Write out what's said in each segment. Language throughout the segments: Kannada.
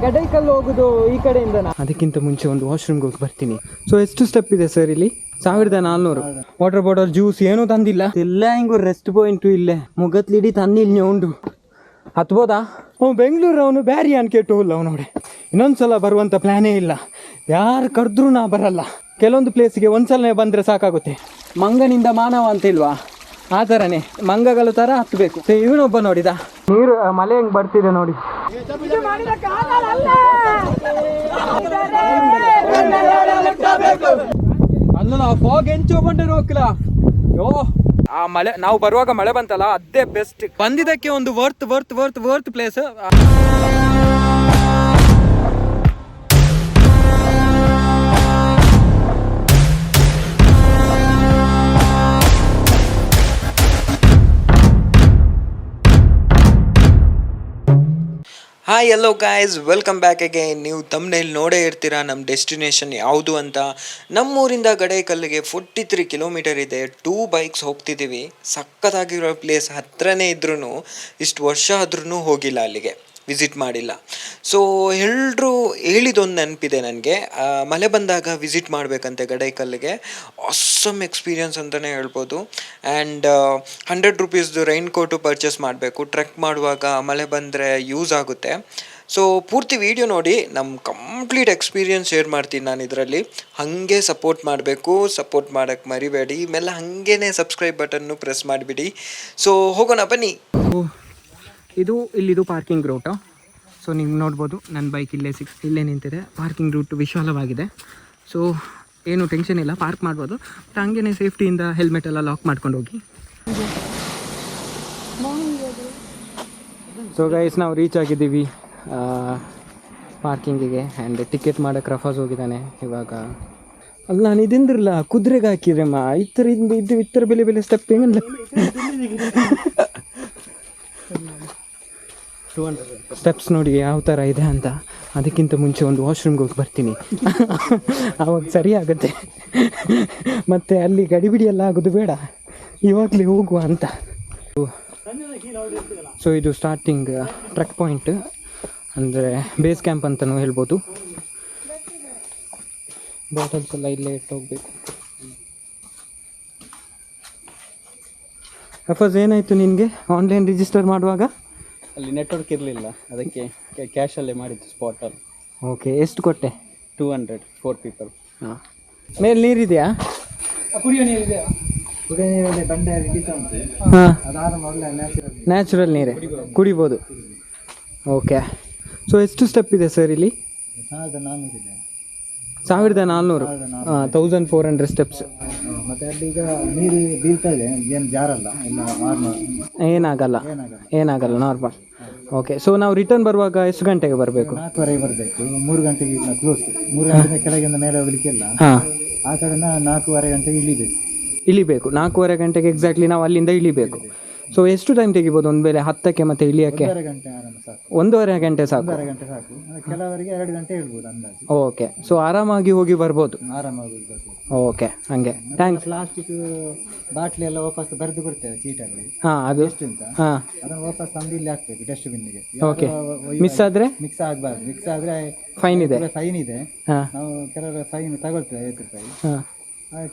ಗಡೈಕಲ್ ಹೋಗುದು ಈ ಕಡೆಯಿಂದ. ಅದಕ್ಕಿಂತ ಮುಂಚೆ ಒಂದು ವಾಶ್ರೂಮ್ಗೆ ಹೋಗಿ ಬರ್ತೀನಿ. ಸೊ ಎಷ್ಟು ಸ್ಟೆಪ್ ಇದೆ ಸರ್ ಇಲ್ಲಿ? 1400. ವಾಟರ್ ಬಾಟಲ್, ಜ್ಯೂಸ್ ಏನೂ ತಂದಿಲ್ಲ. ಎಲ್ಲ ಹಿಂಗು ರೆಸ್ಟ್ ಪಾಯಿಂಟು ಇಲ್ಲೇ ಮುಗತ್ಲಿಡಿ ತನ್ನಿಲ್ ಉಂಡು. ಹತ್ಬೋದಾ? ಬೆಂಗಳೂರು ಅವನು ಬ್ಯಾರಿ ಅನ್ಕೆಟ್ಟು ಇಲ್ಲ ಅವನೋಡೆ. ಇನ್ನೊಂದ್ಸಲ ಬರುವಂಥ ಪ್ಲ್ಯಾನೇ ಇಲ್ಲ. ಯಾರು ಕರೆದ್ರೂ ನಾ ಬರಲ್ಲ. ಕೆಲವೊಂದು ಪ್ಲೇಸಿಗೆ ಒಂದ್ಸಲನೇ ಬಂದರೆ ಸಾಕಾಗುತ್ತೆ. ಮಂಗನಿಂದ ಮಾನವ ಅಂತ ಇಲ್ವಾ, ಆ ಥರನೇ ಮಂಗಗಳ ಥರ ಹತ್ತಬೇಕು. ಇವನೊಬ್ಬ ನೋಡಿದ ನೀರು ಮಳೆ ಹೆಂಗೆ ಬರ್ತಿದೆ ನೋಡಿ. ಅಲ್ಲ ನಾವು ಫಾಗ್ ಎಂಚೋಬಂಡೆ ಹೋಗ್ಲಿಲ್ಲ. ಯೋ ಆ ಮಳೆ, ನಾವು ಬರುವಾಗ ಮಳೆ ಬಂತಲ್ಲ, ಅದೇ ಬೆಸ್ಟ್. ಬಂದಿದ್ದಕ್ಕೆ ಒಂದು ವರ್ತ್ ಪ್ಲೇಸ್. ಹಾಯ್ ಎಲ್ಲೋ ಗಾಯ್ಸ್, ವೆಲ್ಕಮ್ ಬ್ಯಾಕ್ ಅಗೈನ್. ನೀವು ತಮ್ಮನೇಲಿ ನೋಡೇ ಇರ್ತೀರಾ ನಮ್ಮ ಡೆಸ್ಟಿನೇಷನ್ ಯಾವುದು ಅಂತ. ನಮ್ಮೂರಿಂದ ಗಡೈಕಲ್ಲಿಗೆ 43 ಕಿಲೋಮೀಟರ್ ಇದೆ. 2 ಬೈಕ್ಸ್ ಹೋಗ್ತಿದ್ದೀವಿ. ಸಕ್ಕತ್ತಾಗಿರೋ ಪ್ಲೇಸ್ ಹತ್ರನೇ ಇದ್ರೂ ಇಷ್ಟು ವರ್ಷ ಆದ್ರೂ ಹೋಗಿಲ್ಲ ಅಲ್ಲಿಗೆ, ವಿಸಿಟ್ ಮಾಡಿಲ್ಲ. ಸೊ ಎಲ್ಲರೂ ಹೇಳಿದೊಂದು ನೆನಪಿದೆ ನನಗೆ, ಮಳೆ ಬಂದಾಗ ವಿಸಿಟ್ ಮಾಡಬೇಕಂತೆ ಗಡೈಕಲ್ಲಿಗೆ. ಆಸಮ್ ಎಕ್ಸ್ಪೀರಿಯನ್ಸ್ ಅಂತಲೇ ಹೇಳ್ಬೋದು. ಆ್ಯಂಡ್ 100 ರೂಪೀಸ್ದು ರೈನ್ ಕೋಟು ಪರ್ಚೇಸ್ ಮಾಡಬೇಕು. ಟ್ರೆಕ್ ಮಾಡುವಾಗ ಮಳೆ ಬಂದರೆ ಯೂಸ್ ಆಗುತ್ತೆ. ಸೊ ಪೂರ್ತಿ ವಿಡಿಯೋ ನೋಡಿ, ನಮ್ಮ ಕಂಪ್ಲೀಟ್ ಎಕ್ಸ್ಪೀರಿಯನ್ಸ್ ಶೇರ್ ಮಾಡ್ತೀನಿ ನಾನು ಇದರಲ್ಲಿ. ಹಾಗೆ ಸಪೋರ್ಟ್ ಮಾಡಬೇಕು. ಸಪೋರ್ಟ್ ಮಾಡೋಕ್ಕೆ ಮರಿಬೇಡಿ. ಮೇಲೆ ಹಾಗೇ ಸಬ್ಸ್ಕ್ರೈಬ್ ಬಟನ್ನು ಪ್ರೆಸ್ ಮಾಡಿಬಿಡಿ. ಸೊ ಹೋಗೋಣ ಬನ್ನಿ. ಇಲ್ಲಿದು ಪಾರ್ಕಿಂಗ್ ರೂಟು. ಸೊ ನೀವು ನೋಡ್ಬೋದು, ನನ್ನ ಬೈಕ್ ಇಲ್ಲೇ ನಿಂತಿದೆ. ಪಾರ್ಕಿಂಗ್ ರೂಟ್ ವಿಶಾಲವಾಗಿದೆ. ಸೊ ಏನು ಟೆನ್ಷನ್ ಇಲ್ಲ, ಪಾರ್ಕ್ ಮಾಡ್ಬೋದು. ಬಟ್ ಹಂಗೇ ಸೇಫ್ಟಿಯಿಂದ ಹೆಲ್ಮೆಟ್ ಎಲ್ಲ ಲಾಕ್ ಮಾಡ್ಕೊಂಡು ಹೋಗಿ. ಸೊ ಗೈಸ್, ನಾವು ರೀಚ್ ಆಗಿದ್ದೀವಿ ಪಾರ್ಕಿಂಗಿಗೆ. ಆ್ಯಂಡ್ ಟಿಕೆಟ್ ಮಾಡೋಕ್ಕೆ ರಫಾಸ್ ಹೋಗಿದ್ದಾನೆ ಇವಾಗ. ಅಲ್ಲಿ ನಾನು ಇದಿಂದ್ರಲ್ಲ ಕುದುರೆಗೆ ಹಾಕಿದ್ರಮ್ಮ, ಇತ್ತರ ಬೆಲೆ ಸ್ಟೆಪ್ ಹೆಂಗಲ್ಲ 200 ಸ್ಟೆಪ್ಸ್ ನೋಡಿ ಯಾವ ಥರ ಇದೆ ಅಂತ. ಅದಕ್ಕಿಂತ ಮುಂಚೆ ಒಂದು ವಾಶ್ರೂಮ್ಗೆ ಹೋಗಿ ಬರ್ತೀನಿ. ಆವಾಗ ಸರಿ ಆಗುತ್ತೆ. ಮತ್ತು ಅಲ್ಲಿ ಗಡಿಬಿಡಿ ಎಲ್ಲ ಆಗೋದು ಬೇಡ, ಇವಾಗಲೇ ಹೋಗುವ ಅಂತ. ಸೊ ಇದು ಸ್ಟಾರ್ಟಿಂಗ್ ಟ್ರೆಕ್ ಪಾಯಿಂಟ್, ಅಂದರೆ ಬೇಸ್ ಕ್ಯಾಂಪ್ ಅಂತಲೂ ಹೇಳ್ಬೋದು. ಬಾಟಲ್ಸ್ ಎಲ್ಲ ಇಲ್ಲೇ ಇಟ್ಟು ಹೋಗ್ಬೇಕು. ಅಫಸ್, ಏನಾಯಿತು ನಿನಗೆ ಆನ್ಲೈನ್ ರಿಜಿಸ್ಟರ್ ಮಾಡುವಾಗ? ಅಲ್ಲಿ ನೆಟ್ವರ್ಕ್ ಇರಲಿಲ್ಲ, ಅದಕ್ಕೆ ಕ್ಯಾಶಲ್ಲೇ ಮಾಡಿದ್ದು ಸ್ಪಾಟಲ್ಲಿ. ಓಕೆ, ಎಷ್ಟು ಕೊಟ್ಟೆ? 200 4 ಪೀಪಲ್. ಹಾಂ, ಮೇಲೆ ನೀರಿದೆಯಾ? ಕುಡಿಯೋ ನೀರಿದೆಯಾ? ಕುಡಿಯೋ ನೀರಲ್ಲಿ ಬಂಡೆ ಹಿಡಿತಾ ಉಂಟು. ಹಾಂ, ಅದಾದ ನ್ಯಾಚುರಲ್ ನೀರೇ ಕುಡಿಬೋದು. ಓಕೆ. ಸೊ ಎಷ್ಟು ಸ್ಟೆಪ್ ಇದೆ ಸರ್ ಇಲ್ಲಿ? 1400 ಇದೆ. 1400. 1400 ಸ್ಟೆಪ್ಸ್. ಮತ್ತು ಅಲ್ಲಿ ಈಗ ನೀರು ಬೀಳ್ತಾ ಇದೆ, ಏನು ಜಾರಲ್ಲ, ಎಲ್ಲ ನಾರ್ಮಲ್, ಏನಾಗಲ್ಲ ನಾರ್ಮಲ್. ಓಕೆ. ಸೊ ನಾವು ರಿಟರ್ನ್ ಬರುವಾಗ ಎಷ್ಟು ಗಂಟೆಗೆ ಬರಬೇಕು? 4:30 ಬರಬೇಕು. 3 ಗಂಟೆಗೆ ಕ್ಲೋಸ್. 3 ಗಂಟೆ ಕೆಳಗಿಂದ ಮೇಲೆ ಹೋಗ್ಲಿಕ್ಕೆಲ್ಲ. ಹಾಂ, ಆ ಕಡೆನ 4:15 ಗಂಟೆಗೆ ಇಳಿಬೇಕು. 4:15 ಗಂಟೆಗೆ ಎಕ್ಸಾಕ್ಟ್ಲಿ ನಾವು ಅಲ್ಲಿಂದ ಇಳಿಬೇಕು. ಸೊ ಎಷ್ಟು ಟೈಮ್ ತೆಗಿಬೋದು ಒಂದು ವೇಳೆ ಹತ್ತಕ್ಕೆ ಮತ್ತು ಇಳಿಯೋಕ್ಕೆ? 1.5 ಗಂಟೆ ಆರಾಮ ಸಾಕು. 1.5 ಗಂಟೆ ಸಾಕು. 1.5 ಗಂಟೆ ಸಾಕು. ಕೆಲವರಿಗೆ 2 ಗಂಟೆ ಹೇಳ್ಬೋದು ಅಂದಾಜು. ಓಕೆ. ಸೊ ಆರಾಮಾಗಿ ಹೋಗಿ ಬರ್ಬೋದು. ಆರಾಮಾಗಿ ಬರ್ಬೋದು. ಓಕೆ, ಹಾಗೆ. ಥ್ಯಾಂಕ್ಸ್. ಪ್ಲಾಸ್ಟಿಕ್ ಬಾಟ್ಲಿ ಎಲ್ಲ ವಾಪಸ್ ಬರೆದು ಕೊಡ್ತೇವೆ ಚೀಟಲ್ಲಿ. ಹಾಂ, ಅದು ಎಷ್ಟು ಅಂತ. ಹಾಂ, ಅದನ್ನು ವಾಪಸ್ ತಂದು ಇಲ್ಲಿ ಹಾಕ್ಬೇಕು ಡಸ್ಟ್ಬಿನ್ನಿಗೆ. ಓಕೆ. ಮಿಸ್ ಆದರೆ ಮಿಕ್ಸ್ ಆಗಬಾರ್ದು. ಮಿಕ್ಸ್ ಆದರೆ ಫೈನ್ ಇದೆ. ಫೈನ್ ಇದೆ. ಹಾಂ, ನಾವು ಕೆಲವರು ಫೈನ್ ತಗೊಳ್ತೇವೆ 50 ರೂಪಾಯಿ. ಹಾಂ,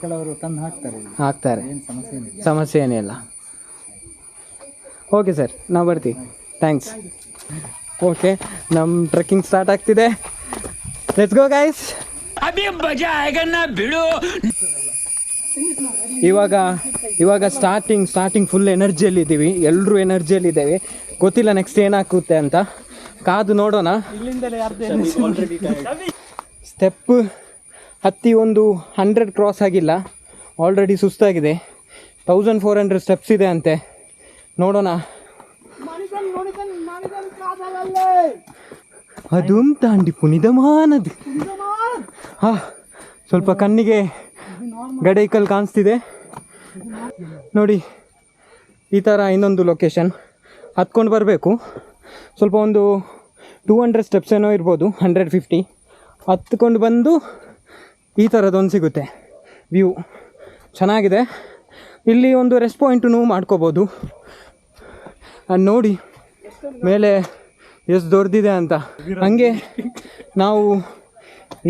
ಕೆಲವರು ತಂದು ಹಾಕ್ತಾರೆ. ಏನು ಸಮಸ್ಯೆ ಏನಿಲ್ಲ. ಓಕೆ ಸರ್, ನಾವು ಬರ್ತೀವಿ. ಥ್ಯಾಂಕ್ಸ್. ಓಕೆ, ನಮ್ಮ ಟ್ರೆಕ್ಕಿಂಗ್ ಸ್ಟಾರ್ಟ್ ಆಗ್ತಿದೆ. Let's go guys. ಇವಾಗ ಸ್ಟಾರ್ಟಿಂಗ್ ಫುಲ್ ಎನರ್ಜಿಯಲ್ಲಿದ್ದೀವಿ. ಎಲ್ಲರೂ ಎನರ್ಜಿಯಲ್ಲಿದ್ದೇವೆ. ಗೊತ್ತಿಲ್ಲ ನೆಕ್ಸ್ಟ್ ಏನಾಗುತ್ತೆ ಅಂತ, ಕಾದು ನೋಡೋಣ. ಸ್ಟೆಪ್ ಹತ್ತಿ ಒಂದು 100 ಕ್ರಾಸ್ ಆಗಿಲ್ಲ, ಆಲ್ರೆಡಿ ಸುಸ್ತಾಗಿದೆ. 1400 ಸ್ಟೆಪ್ಸ್ ಇದೆ ಅಂತೆ. ನೋಡೋಣ. ಅದು ತಾಂಡಿ ಪುನಿದಮಾನದು. ಹಾಂ, ಸ್ವಲ್ಪ ಕಣ್ಣಿಗೆ ಗಡೈಕಲ್ ಕಾಣಿಸ್ತಿದೆ ನೋಡಿ. ಈ ಥರ ಇನ್ನೊಂದು ಲೊಕೇಶನ್ ಹತ್ಕೊಂಡು ಬರಬೇಕು. ಸ್ವಲ್ಪ ಒಂದು 200 ಸ್ಟೆಪ್ಸ್ ಏನೋ ಇರ್ಬೋದು, 150. ಹತ್ಕೊಂಡು ಬಂದು ಈ ಥರದೊಂದು ಸಿಗುತ್ತೆ ವ್ಯೂ. ಚೆನ್ನಾಗಿದೆ. ಇಲ್ಲಿ ಒಂದು ರೆಸ್ಟ್ ಪಾಯಿಂಟು ಮಾಡ್ಕೋಬೋದು. ನೋಡಿ ಮೇಲೆ ಎಷ್ಟು ದೊಡ್ಡದಿದೆ ಅಂತ. ಹಂಗೆ ನಾವು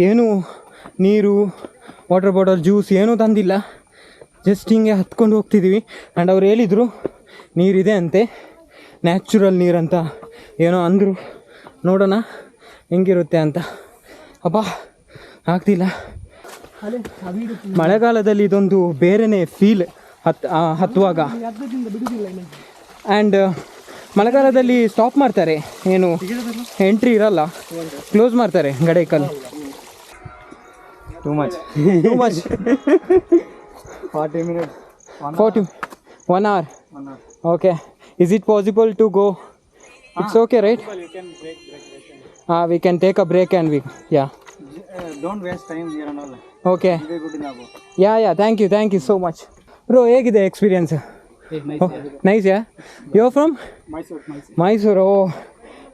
ಏನು ನೀರು, ವಾಟರ್ ಬಾಟಲ್, ಜ್ಯೂಸ್ ಏನೂ ತಂದಿಲ್ಲ. ಜಸ್ಟ್ ಹಿಂಗೆ ಹತ್ಕೊಂಡು ಹೋಗ್ತಿದ್ದೀವಿ. ಆ್ಯಂಡ್ ಅವ್ರು ಹೇಳಿದರು ನೀರಿದೆ ಅಂತೆ, ನ್ಯಾಚುರಲ್ ನೀರಂತ ಏನೋ ಅಂದರು. ನೋಡೋಣ ಹೆಂಗಿರುತ್ತೆ ಅಂತ. ಅಬ್ಬಾ ಆಗ್ತಿಲ್ಲ. ಮಳೆಗಾಲದಲ್ಲಿ ಇದೊಂದು ಬೇರೆಯೇ ಫೀಲ್ ಹತ್ತುವಾಗ. ಆ್ಯಂಡ್ ಮಳೆಗಾಲದಲ್ಲಿ ಸ್ಟಾಪ್ ಮಾಡ್ತಾರೆ, ಏನು ಎಂಟ್ರಿ ಇರಲ್ಲ, ಕ್ಲೋಸ್ ಮಾಡ್ತಾರೆ Gadekal. Too much 40 minutes. 1 hour. Okay. Is it possible to go? It's okay, right? You can break. We can take a break and we, yeah. Don't waste time here and all. Okay. Very good enough. Yeah. Thank you so much. Bro, ಹೇಗಿದೆ experience? Nice, yeah? You're from? Mysore. Oh,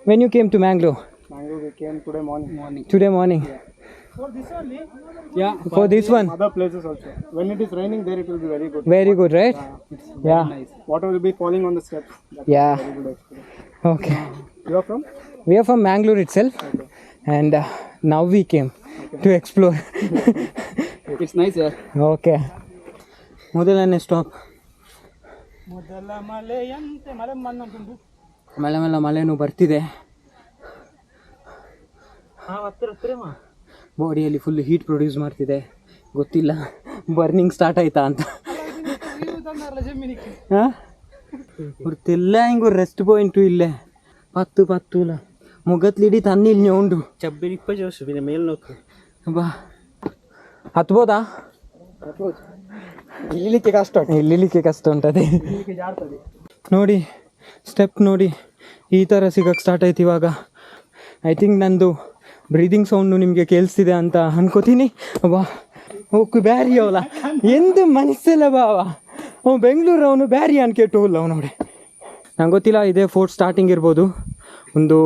when you came to Mangalore? Mangalore we came today morning. Today morning? For this only? Yeah, for this one? Other places also. When it is raining there it will be very good. Very good, right? Yeah. Nice. Water will be falling on the steps. That's Yeah. very good experience. Okay. You are from? We are from Mangalore itself. Okay. And now we came to explore. It's nice here. Okay. ಮೊದಲನೇ ಸ್ಟಾಪ್. ಮಳೆನೂ ಬರ್ತಿದೆ. ಬಾಡಿಯಲ್ಲಿ ಫುಲ್ ಹೀಟ್ ಪ್ರೊಡ್ಯೂಸ್ ಮಾಡ್ತಿದೆ. ಗೊತ್ತಿಲ್ಲ ಬರ್ನಿಂಗ್ ಸ್ಟಾರ್ಟ್ ಆಯ್ತಾ ಅಂತ. ಹಾಂ ಗೊತ್ತಿಲ್ಲ. ಹಿಂಗು ರೆಸ್ಟ್ ಪಾಯಿಂಟು ಇಲ್ಲೇ ಪತ್ತುಲ ಮುಗತ್ಲಿಡಿ ತನ್ನಿಲ್ ಉಂಡು. ಬಾ ಹತ್ಬೋದಾ? ಇಲ್ಲಿಲಿಕ್ಕೆ ಕಷ್ಟ ಉಂಟದೆ. ನೋಡಿ ಸ್ಟೆಪ್ ನೋಡಿ ಈ ಥರ ಸಿಗಕ್ಕೆ ಸ್ಟಾರ್ಟ್ ಆಯ್ತು ಇವಾಗ. ಐ ಥಿಂಕ್ ನಂದು ಬ್ರೀದಿಂಗ್ ಸೌಂಡು ನಿಮಗೆ ಕೇಳಿಸ್ತಿದೆ ಅಂತ ಅನ್ಕೋತೀನಿ. ಬಾ ಹೋಗು ಬ್ಯಾರಿ ಅವಲ್ಲ ಎಂತ ಮನಸ್ಸಲ್ಲ ಬಾವ. ಅವ ಬೆಂಗಳೂರು ಅವನು ಬ್ಯಾರಿ ಅನ್ಕೇಟು ಇಲ್ಲ ಅವನೋಡೆ. ನಂಗೆ ಗೊತ್ತಿಲ್ಲ, ಇದೇ ಫೋರ್ಟ್ ಸ್ಟಾರ್ಟಿಂಗ್ ಇರ್ಬೋದು. ಒಂದು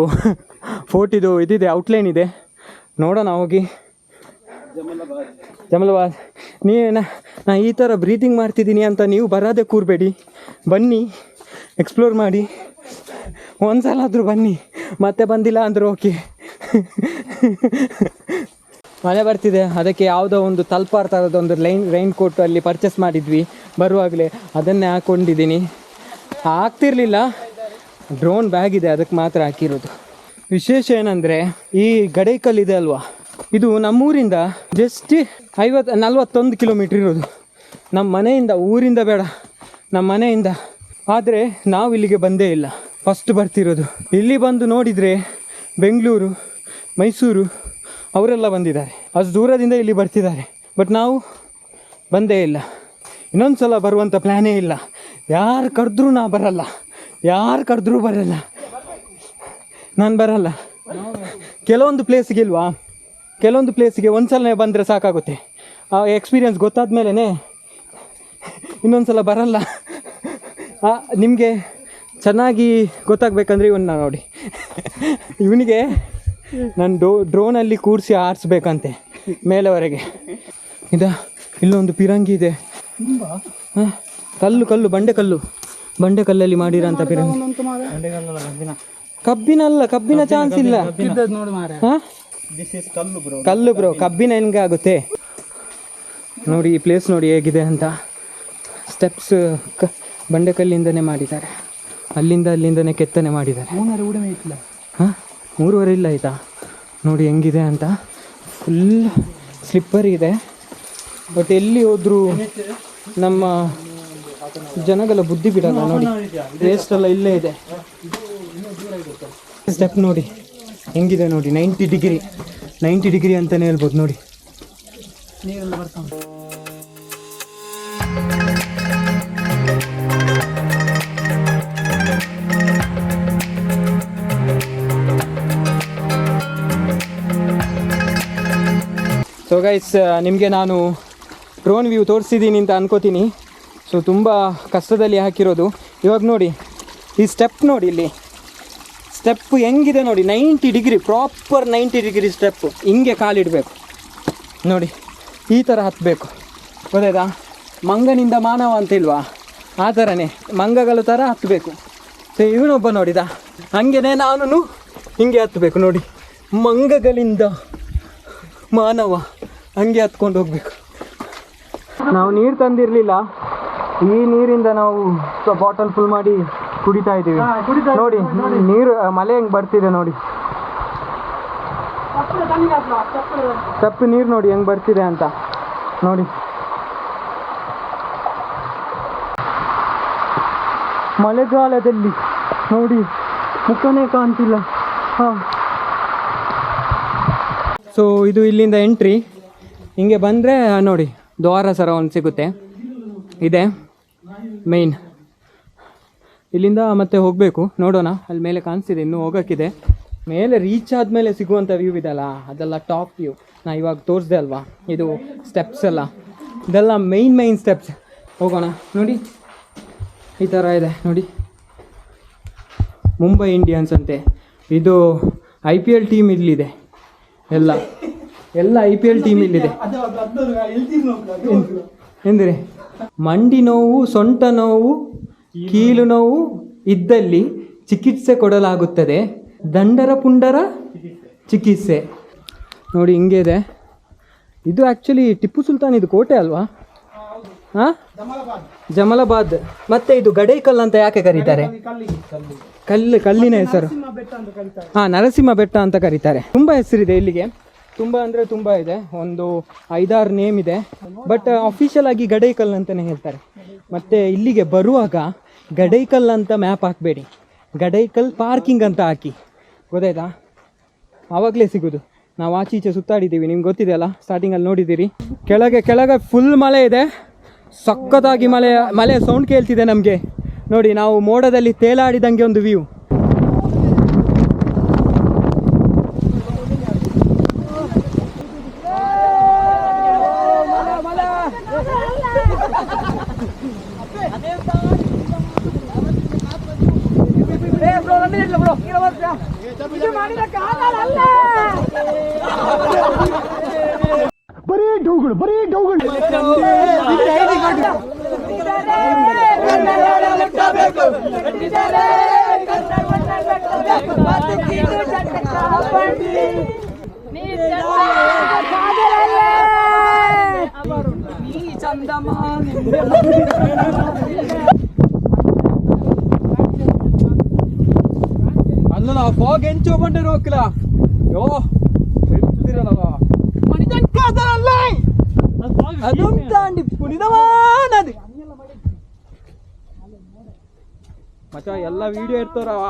ಫೋರ್ಟ್ ಇದಿದೆ, ಔಟ್ಲೈನ್ ಇದೆ, ನೋಡೋಣ ಹೋಗಿ. ಜಮಲಾಬಾದ್. ನಾ ಈ ಥರ ಬ್ರೀತಿಂಗ್ ಮಾಡ್ತಿದ್ದೀನಿ ಅಂತ ನೀವು ಬರೋದೇ ಕೂರಬೇಡಿ, ಬನ್ನಿ ಎಕ್ಸ್ಪ್ಲೋರ್ ಮಾಡಿ. ಒಂದ್ಸಲ ಆದರೂ ಬನ್ನಿ, ಮತ್ತೆ ಬಂದಿಲ್ಲ ಅಂದ್ರೆ ಓಕೆ. ಮಳೆ ಬರ್ತಿದೆ, ಅದಕ್ಕೆ ಯಾವುದೋ ಒಂದು ತಲ್ಪಾರ್ ಥರದೊಂದು ರೈನ್ ಕೋಟ್ ಅಲ್ಲಿ ಪರ್ಚೇಸ್ ಮಾಡಿದ್ವಿ ಬರುವಾಗಲೇ, ಅದನ್ನೇ ಹಾಕ್ಕೊಂಡಿದ್ದೀನಿ. ಆಗ್ತಿರ್ಲಿಲ್ಲ, ಡ್ರೋನ್ ಬ್ಯಾಗ್ ಇದೆ ಅದಕ್ಕೆ ಮಾತ್ರ ಹಾಕಿರೋದು. ವಿಶೇಷ ಏನಂದರೆ ಈ ಗಡೇಕಲ್ ಇದೆ ಅಲ್ವಾ, ಇದು ನಮ್ಮೂರಿಂದ ಜಸ್ಟ್ 41 ಕಿಲೋಮೀಟ್ರ್ ಇರೋದು. ನಮ್ಮ ಮನೆಯಿಂದ, ಊರಿಂದ ಬೇಡ, ನಮ್ಮ ಮನೆಯಿಂದ. ಆದರೆ ನಾವು ಇಲ್ಲಿಗೆ ಬಂದೇ ಇಲ್ಲ, ಫಸ್ಟ್ ಬರ್ತಿರೋದು. ಇಲ್ಲಿ ಬಂದು ನೋಡಿದರೆ ಬೆಂಗಳೂರು, ಮೈಸೂರು ಅವರೆಲ್ಲ ಬಂದಿದ್ದಾರೆ, ಅಷ್ಟು ದೂರದಿಂದ ಇಲ್ಲಿ ಬರ್ತಿದ್ದಾರೆ. ಬಟ್ ನಾವು ಬಂದೇ ಇಲ್ಲ. ಇನ್ನೊಂದು ಸಲ ಬರುವಂಥ ಪ್ಲ್ಯಾನೇ ಇಲ್ಲ. ಯಾರು ಕರೆದ್ರೂ ನಾ ಬರಲ್ಲ, ಯಾರು ಕರೆದ್ರೂ ಬರಲ್ಲ, ನಾನು ಬರಲ್ಲ. ಕೆಲವೊಂದು ಪ್ಲೇಸಿಗೆ ಒಂದು ಸಲ ಬಂದರೆ ಸಾಕಾಗುತ್ತೆ. ಆ ಎಕ್ಸ್ಪೀರಿಯನ್ಸ್ ಗೊತ್ತಾದ ಮೇಲೇ ಇನ್ನೊಂದು ಸಲ ಬರಲ್ಲ. ನಿಮಗೆ ಚೆನ್ನಾಗಿ ಗೊತ್ತಾಗಬೇಕಂದ್ರೆ ಇವನ್ನ ನೋಡಿ, ಇವನಿಗೆ ನಾನು ಡ್ರೋನಲ್ಲಿ ಕೂರಿಸಿ ಆರಿಸ್ಬೇಕಂತೆ ಮೇಲೆವರೆಗೆ. ಇಲ್ಲೊಂದು ಪಿರಂಗಿ ಇದೆ. ಹಾಂ, ಕಲ್ಲು ಬಂಡೆಕಲ್ಲಲ್ಲಿ ಮಾಡಿರೋಂಥ ಪಿರಂಗಿ. ಕಬ್ಬಿನ ಚಾನ್ಸ್ ಇಲ್ಲ. ಹಾಂ, ಕಲ್ಲು ಬ್ರೋ, ಕಬ್ಬಿನ ಹೆಂಗೆ ಆಗುತ್ತೆ ನೋಡಿ. ಈ ಪ್ಲೇಸ್ ನೋಡಿ ಹೇಗಿದೆ ಅಂತ. ಸ್ಟೆಪ್ಸ್ ಬಂಡೆಕಲ್ಲಿಂದನೇ ಮಾಡಿದ್ದಾರೆ, ಅಲ್ಲಿಂದನೇ ಕೆತ್ತನೆ ಮಾಡಿದ್ದಾರೆ. ಹಾಂ, 3.5 ಇಲ್ಲ ಆಯಿತಾ ನೋಡಿ ಹೆಂಗಿದೆ ಅಂತ. ಫುಲ್ ಸ್ಲಿಪ್ಪರ್ ಇದೆ. ಬಟ್ ಎಲ್ಲಿ ಹೋದರೂ ನಮ್ಮ ಜನಗಳ ಬುದ್ಧಿ ಬಿಡಲ್ಲ ನೋಡಿ. ವೇಸ್ಟ್ ಎಲ್ಲ ಇಲ್ಲೇ ಇದೆ. ಸ್ಟೆಪ್ ನೋಡಿ ಹೆಂಗಿದೆ ನೋಡಿ, 90 ಡಿಗ್ರಿ ಅಂತಲೇ ಹೇಳ್ಬೋದು ನೋಡಿ. ನೀರೆಲ್ಲ ಬರ್ತಾ ಉಂಟು. ಸೊ ಗೈಸ್, ನಿಮಗೆ ನಾನು ಡ್ರೋನ್ ವ್ಯೂ ತೋರಿಸಿದ್ದೀನಿ ಅಂತ ಅನ್ಕೋತೀನಿ. ಸೊ ತುಂಬ ಕಷ್ಟದಲ್ಲಿ ಹಾಕಿರೋದು. ಇವಾಗ ನೋಡಿ ಈ ಸ್ಟೆಪ್ ನೋಡಿ, ಇಲ್ಲಿ ಸ್ಟೆಪ್ ಹೆಂಗಿದೆ ನೋಡಿ, 90 ಡಿಗ್ರಿ, ಪ್ರಾಪರ್ 90 ಡಿಗ್ರಿ ಸ್ಟೆಪ್ಪು. ಹಿಂಗೆ ಕಾಲಿಡಬೇಕು ನೋಡಿ, ಈ ಥರ ಹತ್ತಬೇಕು. ಗೊತ್ತಾಯ್ತಾ? ಮಂಗನಿಂದ ಮಾನವ ಅಂತ ಇಲ್ವಾ, ಆ ಥರನೇ ಮಂಗಗಳ ಥರ ಹತ್ತಬೇಕು. ಸೊ ಇವನೊಬ್ಬ ನೋಡಿದ, ಹಾಗೇ ನಾನು ಹಿಂಗೆ ಹತ್ತಬೇಕು ನೋಡಿ, ಮಂಗಗಳಿಂದ ಮಾನವ ಹಂಗೆ ಹತ್ಕೊಂಡು ಹೋಗ್ಬೇಕು. ನಾವು ನೀರು ತಂದಿರಲಿಲ್ಲ, ಈ ನೀರಿಂದ ನಾವು ಬಾಟಲ್ ಫುಲ್ ಮಾಡಿ ಕುಡಿತಾ ಇದ್ದೀವಿ. ನೋಡಿ ನೀರು ಮಳೆ ಹೆಂಗೆ ಬರ್ತಿದೆ ನೋಡಿ, ತಪ್ಪು ನೀರು ನೋಡಿ ಹೆಂಗೆ ಬರ್ತಿದೆ ಅಂತ ನೋಡಿ. ಮಳೆಗಾಲದಲ್ಲಿ ನೋಡಿ ಮುಖನೇ ಕಾಣ್ತಿಲ್ಲ. ಹಾಂ, ಸೊ ಇದು ಇಲ್ಲಿಂದ ಎಂಟ್ರಿ. ಹಿಂಗೆ ಬಂದರೆ ನೋಡಿ ದ್ವಾರ ಸರ ಒಂದು ಸಿಗುತ್ತೆ, ಇದೆ ಮೇಯ್ನ್. ಇಲ್ಲಿಂದ ಮತ್ತೆ ಹೋಗಬೇಕು, ನೋಡೋಣ. ಅಲ್ಲಿ ಮೇಲೆ ಕಾಣಿಸ್ತಿದೆ, ಇನ್ನೂ ಹೋಗೋಕ್ಕಿದೆ. ಮೇಲೆ ರೀಚ್ ಆದಮೇಲೆ ಸಿಗುವಂಥ ವ್ಯೂ ಇದೆಲ್ಲ, ಅದೆಲ್ಲ ಟಾಪ್ ವ್ಯೂ. ನಾ ಇವಾಗ ತೋರಿಸ್ದೆ ಅಲ್ವಾ, ಇದು ಸ್ಟೆಪ್ಸ್ ಎಲ್ಲ, ಇದೆಲ್ಲ ಮೇಯ್ನ್ ಸ್ಟೆಪ್ಸ್. ಹೋಗೋಣ ನೋಡಿ, ಈ ಥರ ಇದೆ ನೋಡಿ. ಮುಂಬೈ ಇಂಡಿಯನ್ಸ್ ಅಂತೆ, ಇದು IPL ಟೀಮ್ ಇಲ್ಲಿದೆ, ಎಲ್ಲ IPL ಟೀಮ್ ಇಲ್ಲಿದೆ. ಎಂದರೆ ಮಂಡಿ ನೋವು, ಸೊಂಟ ನೋವು, ಕೀಲು ನೋವು ಇದ್ದಲ್ಲಿ ಚಿಕಿತ್ಸೆ ಕೊಡಲಾಗುತ್ತದೆ, ದಂಡರ ಪುಂಡರ ಚಿಕಿತ್ಸೆ. ನೋಡಿ ಹಿಂಗೆ ಇದೆ. ಇದು ಆ್ಯಕ್ಚುಲಿ ಟಿಪ್ಪು ಸುಲ್ತಾನ್ ಇದು ಕೋಟೆ ಅಲ್ವಾ? ಹಾಂ, ಜಮಲಾಬಾದ್. ಮತ್ತೆ ಇದು ಗಡೈಕಲ್ ಅಂತ ಯಾಕೆ ಕರೀತಾರೆ? ಕಲ್ಲಿನ ಹೆಸರು. ಹಾಂ, ನರಸಿಂಹ ಬೆಟ್ಟ ಅಂತ ಕರೀತಾರೆ. ತುಂಬ ಹೆಸರಿದೆ ಇಲ್ಲಿಗೆ, ತುಂಬ ಅಂದರೆ ತುಂಬ ಇದೆ, ಒಂದು 5-6 ನೇಮ್ ಇದೆ. ಬಟ್ ಅಫಿಷಿಯಲ್ ಆಗಿ ಗಡೈಕಲ್ ಅಂತಲೇ ಹೇಳ್ತಾರೆ. ಮತ್ತು ಇಲ್ಲಿಗೆ ಬರುವಾಗ ಗಡೈಕಲ್ ಅಂತ ಮ್ಯಾಪ್ ಹಾಕಬೇಡಿ, ಗಡೈಕಲ್ ಪಾರ್ಕಿಂಗ್ ಅಂತ ಹಾಕಿ, ಗೊತ್ತಾಯ್ತಾ? ಆವಾಗಲೇ ಸಿಗೋದು. ನಾವು ಆಚೀಚೆ ಸುತ್ತಾಡಿದ್ದೀವಿ, ನಿಮ್ಗೆ ಗೊತ್ತಿದೆ ಅಲ್ಲ, ಸ್ಟಾರ್ಟಿಂಗಲ್ಲಿ ನೋಡಿದ್ದೀರಿ. ಕೆಳಗೆ ಫುಲ್ ಮಳೆ ಇದೆ, ಸಖತ್ತಾಗಿ ಮಳೆ ಸೌಂಡ್ ಕೇಳ್ತಿದೆ ನಮಗೆ. ನೋಡಿ, ನಾವು ಮೋಡದಲ್ಲಿ ತೇಲಾಡಿದಂಗೆ ಒಂದು ವ್ಯೂ. ಬರೀ ಡೌಗಳು ಅಲ್ಲ ಫಾಗ್ ಎಂಚೋ ಬಂಡೆ ನೋಕ್ಲ ಯೋ ಅದುಂತಾಂಡಿ ಪುನಿದವಾನದು ಮಚ್ಚ, ಎಲ್ಲ ವಿಡಿಯೋ ಇರ್ತಾರವ.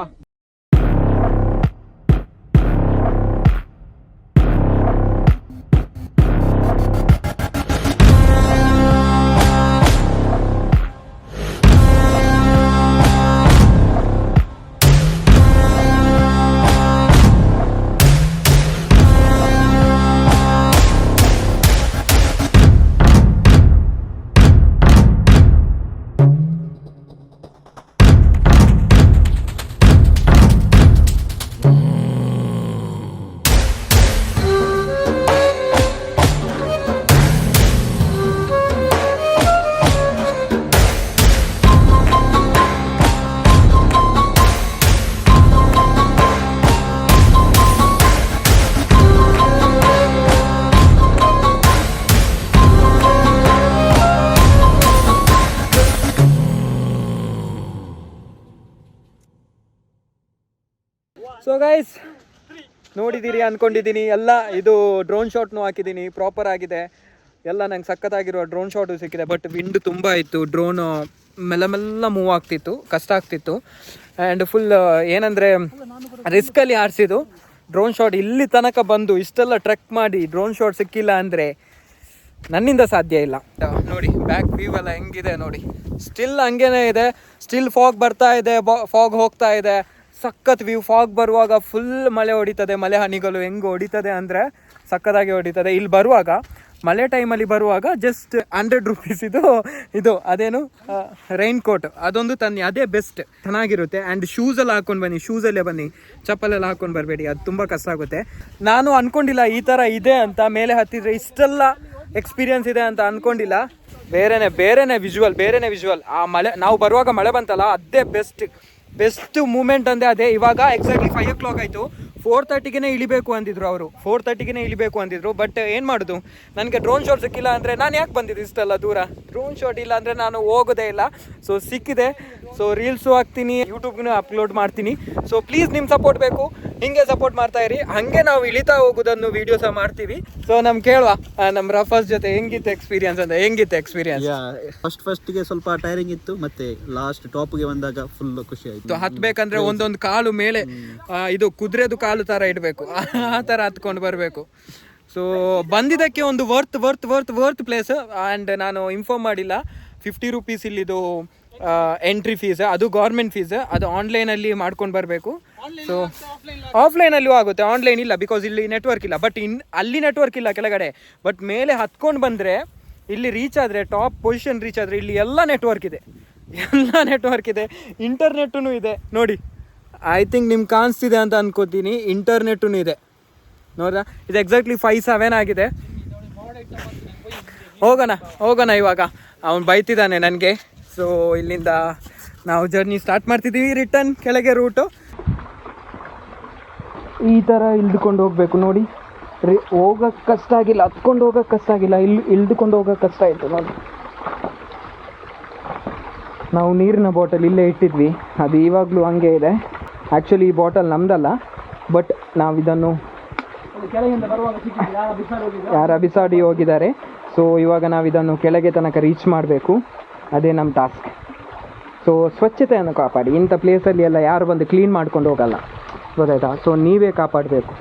ಸೊ ಗೈಸ್, ನೋಡಿದ್ದೀರಿ ಅಂದ್ಕೊಂಡಿದ್ದೀನಿ ಎಲ್ಲ. ಇದು ಡ್ರೋನ್ ಶಾಟ್ನು ಹಾಕಿದ್ದೀನಿ, ಪ್ರಾಪರ್ ಆಗಿದೆ ಎಲ್ಲ. ನಂಗೆ ಸಖತ್ತಾಗಿರುವ ಡ್ರೋನ್ ಶಾಟು ಸಿಕ್ಕಿದೆ. ಬಟ್ ವಿಂಡ್ ತುಂಬ ಇತ್ತು, ಡ್ರೋನು ಮೆಲ್ಲ ಮೂವ್ ಆಗ್ತಿತ್ತು, ಕಷ್ಟ ಆಗ್ತಿತ್ತು. ಆ್ಯಂಡ್ ಫುಲ್ ಏನಂದರೆ ರಿಸ್ಕಲ್ಲಿ ಆರಿಸಿದ್ದು ಡ್ರೋನ್ ಶಾಟ್. ಇಲ್ಲಿ ತನಕ ಬಂದು ಇಷ್ಟೆಲ್ಲ ಟ್ರೆಕ್ ಮಾಡಿ ಡ್ರೋನ್ ಶಾಟ್ ಸಿಕ್ಕಿಲ್ಲ ಅಂದರೆ ನನ್ನಿಂದ ಸಾಧ್ಯ ಇಲ್ಲ. ನೋಡಿ ಬ್ಯಾಕ್ ವ್ಯೂ ಎಲ್ಲ ಹೆಂಗಿದೆ ನೋಡಿ, ಸ್ಟಿಲ್ ಹಂಗೇನೇ ಇದೆ. ಸ್ಟಿಲ್ ಫಾಗ್ ಬರ್ತಾ ಇದೆ, ಫಾಗ್ ಹೋಗ್ತಾ ಇದೆ. ಸಖತ್ ವ್ಯೂ. ಫಾಗ್ ಬರುವಾಗ ಫುಲ್ ಮಳೆ ಹೊಡಿತದೆ, ಮಳೆ ಹನಿಗಳು ಹೆಂಗೆ ಹೊಡಿತದೆ ಅಂದರೆ ಸಖತ್ತಾಗಿ ಹೊಡಿತದೆ. ಇಲ್ಲಿ ಬರುವಾಗ ಮಳೆ ಟೈಮಲ್ಲಿ ಬರುವಾಗ ಜಸ್ಟ್ 100 ರೂಪೀಸ್ ಇದು ಅದೇನು ರೈನ್ ಕೋಟ್ ಅದೊಂದು ತನ್ನಿ, ಅದೇ ಬೆಸ್ಟ್, ಚೆನ್ನಾಗಿರುತ್ತೆ. ಆ್ಯಂಡ್ ಶೂಸೆಲ್ಲ ಹಾಕ್ಕೊಂಡು ಬನ್ನಿ, ಶೂಸಲ್ಲೇ ಬನ್ನಿ, ಚಪ್ಪಲೆಲ್ಲ ಹಾಕ್ಕೊಂಡು ಬರಬೇಡಿ, ಅದು ತುಂಬ ಕಷ್ಟ ಆಗುತ್ತೆ. ನಾನು ಅಂದ್ಕೊಂಡಿಲ್ಲ ಈ ಥರ ಇದೆ ಅಂತ, ಮೇಲೆ ಹತ್ತಿದ್ರೆ ಇಷ್ಟೆಲ್ಲ ಎಕ್ಸ್ಪೀರಿಯನ್ಸ್ ಇದೆ ಅಂತ ಅಂದ್ಕೊಂಡಿಲ್ಲ. ಬೇರೆನೇ ವಿಜುವಲ್. ಆ ಮಳೆ, ನಾವು ಬರುವಾಗ ಮಳೆ ಬಂತಲ್ಲ, ಅದೇ ಬೆಸ್ಟ್. ಬೆಸ್ಟ್ ಮೂಮೆಂಟ್ ಅಂದರೆ ಅದೇ. ಇವಾಗ ಎಕ್ಸಾಕ್ಟ್ಲಿ 5 o'clock ಆಯಿತು. 4:30ಗೆ ಇಳಿಬೇಕು ಅಂದಿದ್ರು ಅವರು, 4:30ಗೆ ಇಳಿಬೇಕು ಅಂದಿದ್ರು. ಬಟ್ ಏನು ಮಾಡೋದು, ನನಗೆ ಡ್ರೋನ್ ಶಾಟ್ ಸಿಕ್ಕಿಲ್ಲ ಅಂದರೆ ನಾನು ಯಾಕೆ ಬಂದಿದ್ದು ಇಷ್ಟೆಲ್ಲ ದೂರ. ಡ್ರೋನ್ ಶಾಟ್ ಇಲ್ಲ ಅಂದರೆ ನಾನು ಹೋಗೋದೇ ಇಲ್ಲ. ಸೊ ಸಿಕ್ಕಿದೆ. ಸೊ ರೀಲ್ಸು ಹಾಕ್ತೀನಿ, ಯೂಟ್ಯೂಬ್ಗೂ ಅಪ್ಲೋಡ್ ಮಾಡ್ತೀನಿ. ಸೊ ಪ್ಲೀಸ್ ನಿಮ್ಮ ಸಪೋರ್ಟ್ ಬೇಕು, ಹಿಂಗೆ ಸಪೋರ್ಟ್ ಮಾಡ್ತಾ ಇರಿ. ಹಾಗೆ ನಾವು ಇಳಿತಾ ಹೋಗೋದನ್ನು ವೀಡಿಯೋಸ ಮಾಡ್ತೀವಿ. ಸೊ ನಮ್ಗೆ ಕೇಳುವ ನಮ್ಮ ರಫಸ್ ಜೊತೆ ಹೆಂಗಿತ್ತು ಎಕ್ಸ್ಪೀರಿಯನ್ಸ್ ಅಂತ. ಹೆಂಗಿತ್ತು ಎಕ್ಸ್ಪೀರಿಯನ್ಸ್? ಫಸ್ಟ್ಗೆ ಸ್ವಲ್ಪ ಟೈರಿಂಗ್ ಇತ್ತು, ಮತ್ತೆ ಲಾಸ್ಟ್ ಟಾಪ್ಗೆ ಬಂದಾಗ ಫುಲ್ ಖುಷಿ ಆಯಿತು. ಹತ್ಬೇಕಂದ್ರೆ ಒಂದೊಂದು ಕಾಲು ಮೇಲೆ ಇದು ಕುದುರೆದು ಕಾಲು ಥರ ಇಡಬೇಕು, ಆ ಥರ ಹತ್ಕೊಂಡು ಬರಬೇಕು. ಸೊ ಬಂದಿದ್ದಕ್ಕೆ ಒಂದು ವರ್ತ್ ಪ್ಲೇಸ್. ಆ್ಯಂಡ್ ನಾನು ಇನ್ಫಾರ್ಮ್ ಮಾಡಿಲ್ಲ, 50 rupees ಇಲ್ಲಿದು ಎಂಟ್ರಿ ಫೀಸ್, ಅದು ಗೌರ್ಮೆಂಟ್ ಫೀಸ್. ಅದು ಆನ್ಲೈನಲ್ಲಿ ಮಾಡ್ಕೊಂಡು ಬರಬೇಕು. ಸೊ ಆಫ್ಲೈನಲ್ಲೂ ಆಗುತ್ತೆ, ಆನ್ಲೈನ್ ಇಲ್ಲ, ಬಿಕಾಸ್ ಇಲ್ಲಿ ನೆಟ್ವರ್ಕ್ ಇಲ್ಲ. ಬಟ್ ಅಲ್ಲಿ ನೆಟ್ವರ್ಕ್ ಇಲ್ಲ ಕೆಳಗಡೆ. ಬಟ್ ಮೇಲೆ ಹತ್ಕೊಂಡು ಬಂದರೆ, ಇಲ್ಲಿ ರೀಚ್ ಆದರೆ, ಟಾಪ್ ಪೊಸಿಷನ್ ರೀಚ್ ಆದರೆ ಇಲ್ಲಿ ಎಲ್ಲ ನೆಟ್ವರ್ಕ್ ಇದೆ, ಇಂಟರ್ನೆಟ್ಟೂ ಇದೆ ನೋಡಿ. ಐ ಥಿಂಕ್ ನಿಮ್ಗೆ ಕಾಣಿಸ್ತಿದೆ ಅಂತ ಅನ್ಕೋತೀನಿ, ಇಂಟರ್ನೆಟ್ಟೂ ಇದೆ ನೋಡ್ರಾ. ಇದು ಎಕ್ಸಾಕ್ಟ್ಲಿ 5:07 ಆಗಿದೆ. ಹೋಗೋಣ ಇವಾಗ. ಅವ್ನು ಬೈತಿದ್ದಾನೆ ನನಗೆ. ಸೊ ಇಲ್ಲಿಂದ ನಾವು ಜರ್ನಿ ಸ್ಟಾರ್ಟ್ ಮಾಡ್ತಿದ್ದೀವಿ, ರಿಟರ್ನ್ ಕೆಳಗೆ ರೂಟು. ಈ ಥರ ಇಳ್ದುಕೊಂಡು ಹೋಗಬೇಕು ನೋಡಿ. ಹೋಗೋಕ್ಕೆ ಕಷ್ಟ ಆಗಿಲ್ಲ, ಹತ್ಕೊಂಡು ಹೋಗೋಕ್ಕೆ ಕಷ್ಟ ಆಗಿಲ್ಲ, ಇಳ್ದುಕೊಂಡು ಹೋಗೋಕ್ಕೆ ಕಷ್ಟ ಆಯಿತು ನೋಡಿ. ನಾವು ನೀರಿನ ಬಾಟಲ್ ಇಲ್ಲೇ ಇಟ್ಟಿದ್ವಿ, ಅದು ಇವಾಗಲೂ ಹಂಗೆ ಇದೆ. ಆ್ಯಕ್ಚುಲಿ ಈ ಬಾಟಲ್ ನಮ್ಮದಲ್ಲ, ಬಟ್ ನಾವು ಇದನ್ನು ಯಾರ ಬಿಸಾಡಿ ಹೋಗಿದ್ದಾರೆ. ಸೊ ಇವಾಗ ನಾವು ಇದನ್ನು ಕೆಳಗೆ ತನಕ ರೀಚ್ ಮಾಡಬೇಕು, ಅದೇ ನಮ್ಮ ಟಾಸ್ಕ್. ಸೊ ಸ್ವಚ್ಛತೆಯನ್ನು ಕಾಪಾಡಿ. ಇಂಥ ಪ್ಲೇಸಲ್ಲಿ ಎಲ್ಲ ಯಾರು ಬಂದು ಕ್ಲೀನ್ ಮಾಡ್ಕೊಂಡು ಹೋಗಲ್ಲ, ಗೊತ್ತಾಯ್ತಾ? ಸೊ ನೀವೇ ಕಾಪಾಡಬೇಕು.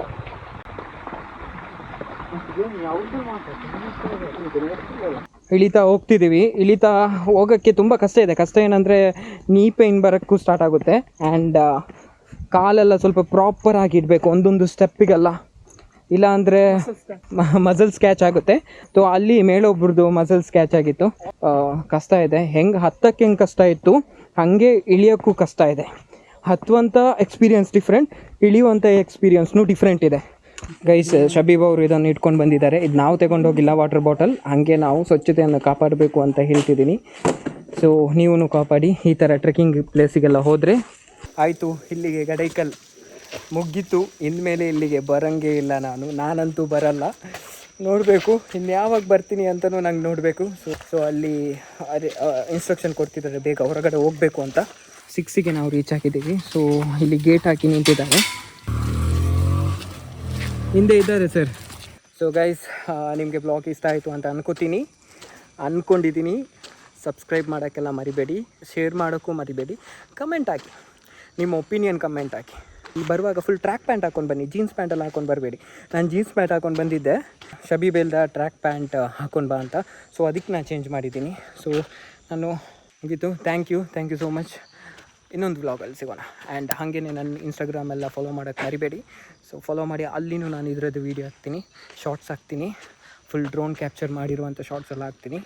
ಇಳಿತಾ ಹೋಗ್ತಿದ್ದೀವಿ. ಇಳಿತಾ ಹೋಗೋಕ್ಕೆ ತುಂಬ ಕಷ್ಟ ಇದೆ. ಕಷ್ಟ ಏನಂದರೆ ನೀ ಪೇನ್ ಬರೋಕ್ಕೂ ಸ್ಟಾರ್ಟ್ ಆಗುತ್ತೆ. ಆ್ಯಂಡ್ ಕಾಲೆಲ್ಲ ಸ್ವಲ್ಪ ಪ್ರಾಪರ್ ಆಗಿ ಇಡಬೇಕು ಒಂದೊಂದು ಸ್ಟೆಪ್ಪಿಗೆಲ್ಲ, ಇಲ್ಲ ಅಂದರೆ ಮಸಲ್ ಸ್ಕ್ಯಾಚ್ ಆಗುತ್ತೆ. ಸೊ ಅಲ್ಲಿ ಮೇಲೊಬ್ರದ್ದು ಮಸಲ್ ಸ್ಕ್ಯಾಚ್ ಆಗಿತ್ತು. ಕಷ್ಟ ಇದೆ. ಹತ್ತಕ್ಕೆ ಹೆಂಗೆ ಕಷ್ಟ ಇತ್ತು, ಹಾಗೆ ಇಳಿಯೋಕ್ಕೂ ಕಷ್ಟ ಇದೆ. ಹತ್ತುವಂಥ ಎಕ್ಸ್ಪೀರಿಯನ್ಸ್ ಡಿಫ್ರೆಂಟ್, ಇಳಿಯುವಂಥ ಎಕ್ಸ್ಪೀರಿಯನ್ಸ್ನೂ ಡಿಫ್ರೆಂಟ್ ಇದೆ. ಗೈಸ್, ಶಬೀಬ್ ಅವರು ಇದನ್ನು ಇಟ್ಕೊಂಡು ಬಂದಿದ್ದಾರೆ. ಇದು ನಾವು ತಗೊಂಡೋಗಿಲ್ಲ, ವಾಟರ್ ಬಾಟಲ್. ಹಾಗೆ ನಾವು ಸ್ವಚ್ಛತೆಯನ್ನು ಕಾಪಾಡಬೇಕು ಅಂತ ಹೇಳ್ತಿದ್ದೀನಿ. ಸೊ ನೀವೂ ಕಾಪಾಡಿ. ಈ ಥರ ಟ್ರೆಕ್ಕಿಂಗ್ ಪ್ಲೇಸಿಗೆಲ್ಲ ಹೋದರೆ ಆಯಿತು. ಇಲ್ಲಿಗೆ ಗಡೈಕಲ್ ಮುಗೀತು. ಇನ್ಮೇಲೆ ಇಲ್ಲಿಗೆ ಬರೋಂಗೇ ಇಲ್ಲ ನಾನಂತೂ ಬರಲ್ಲ. ನೋಡಬೇಕು ಇನ್ನು ಯಾವಾಗ ಬರ್ತೀನಿ ಅಂತಲೂ ನಂಗೆ ನೋಡಬೇಕು. ಸೊ ಅಲ್ಲಿ ಅದೇ ಇನ್ಸ್ಟ್ರಕ್ಷನ್ ಕೊಡ್ತಿದ್ದಾರೆ, ಬೇಗ ಹೊರಗಡೆ ಹೋಗಬೇಕು ಅಂತ. 6ಗೆ ನಾವು ರೀಚ್ ಆಗಿದ್ದೀವಿ. ಸೊ ಇಲ್ಲಿ ಗೇಟ್ ಹಾಕಿ ನಿಂತಿದ್ದಾರೆ, ಹಿಂದೆ ಇದ್ದಾರೆ ಸರ್. ಸೊ ಗೈಸ್, ನಿಮಗೆ ಬ್ಲಾಗ್ ಇಷ್ಟ ಆಯಿತು ಅಂತ ಅಂದ್ಕೊಂಡಿದ್ದೀನಿ. ಸಬ್ಸ್ಕ್ರೈಬ್ ಮಾಡೋಕ್ಕೆಲ್ಲ ಮರಿಬೇಡಿ, ಶೇರ್ ಮಾಡೋಕ್ಕೂ ಮರಿಬೇಡಿ, ಕಮೆಂಟ್ ಹಾಕಿ, ನಿಮ್ಮ ಒಪಿನಿಯನ್ ಕಮೆಂಟ್ ಹಾಕಿ. ಇಲ್ಲಿ ಬರುವಾಗ ಫುಲ್ ಟ್ರ್ಯಾಕ್ ಪ್ಯಾಂಟ್ ಹಾಕ್ಕೊಂಡು ಬನ್ನಿ, ಜೀನ್ಸ್ ಪ್ಯಾಂಟೆಲ್ಲ ಹಾಕ್ಕೊಂಡು ಬರಬೇಡಿ. ನಾನು ಜೀನ್ಸ್ ಪ್ಯಾಂಟ್ ಹಾಕ್ಕೊಂಡು ಬಂದಿದ್ದೆ, ಶಬೀಬ್ ಹೇಳ್ದ ಟ್ರ್ಯಾಕ್ ಪ್ಯಾಂಟ್ ಹಾಕ್ಕೊಂಡು ಬಾ ಅಂತ. ಸೊ ಅದಕ್ಕೆ ನಾನು ಚೇಂಜ್ ಮಾಡಿದ್ದೀನಿ. ಸೊ ನಾನು ಮುಗೀತು. Thank you so much. ಇನ್ನೊಂದು ವ್ಲಾಗಲ್ಲಿ ಸಿಗೋಣ. ಆ್ಯಂಡ್ ಹಾಗೇ ನನ್ನ ಇನ್ಸ್ಟಾಗ್ರಾಮೆಲ್ಲ ಫಾಲೋ ಮಾಡೋಕ್ಕೆ ಮರಿಬೇಡಿ. ಸೊ ಫಾಲೋ ಮಾಡಿ, ಅಲ್ಲಿನೂ ನಾನು ಇದರದ್ದು ವೀಡಿಯೋ ಹಾಕ್ತೀನಿ, ಶಾರ್ಟ್ಸ್ ಹಾಕ್ತೀನಿ, ಫುಲ್ ಡ್ರೋನ್ ಕ್ಯಾಪ್ಚರ್ ಮಾಡಿರುವಂಥ ಶಾರ್ಟ್ಸ್ ಎಲ್ಲ ಹಾಕ್ತೀನಿ.